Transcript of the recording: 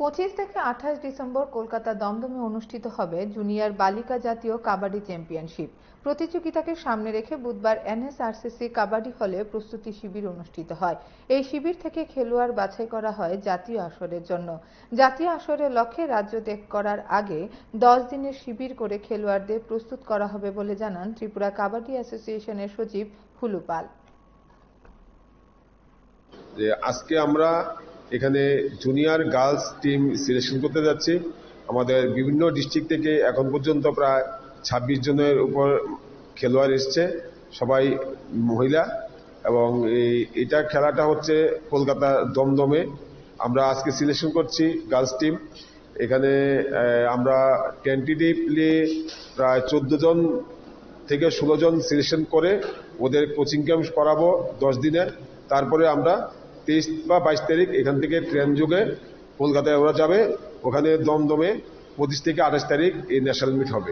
25 থেকে 28 ডিসেম্বর কলকাতা দমদমে অনুষ্ঠিত হবে জুনিয়র বালিকা জাতীয় কাবাডি চ্যাম্পিয়নশিপ। প্রতিযোগিতাকে সামনে রেখে বুধবার এনএসআরসিসি কাবাডি হলে প্রস্তুতি শিবির অনুষ্ঠিত হয়। এই শিবির থেকে খেলোয়াড় বাছাই করা হয় জাতীয় আসরের জন্য। জাতীয় আসরের লক্ষ্যে রাজ্য ত্যাগ করার আগে 10 দিনের শিবির করে খেলোয়াড়দের প্রস্তুত করা হবে বলে জানান ত্রিপুরা কাবাডি অ্যাসোসিয়েশনের সচিব ফুলু পাল। আজকে আমরা এখানে জুনিয়র গার্লস টিম সিলেকশন করতে যাচ্ছি। আমাদের বিভিন্ন ডিস্ট্রিক্ট থেকে এখন পর্যন্ত প্রায় 26 জনের উপর খেলোয়াড় এসছে, সবাই মহিলা। এবং এটা খেলাটা হচ্ছে কলকাতা দমদমে। আমরা আজকে সিলেকশন করছি গার্লস টিম। এখানে আমরা টেন্টেটিভলি প্রায় 14 জন থেকে 16 জন সিলেকশন করে ওদের কোচিং ক্যাম্প করাবো 10 দিনের। তারপরে আমরা 23 বা 22 তারিখ এখান থেকে ট্রেন যোগে কলকাতায় ওরা যাবে। ওখানে দমদমে 25 থেকে 28 তারিখ এই ন্যাশনাল মিট হবে।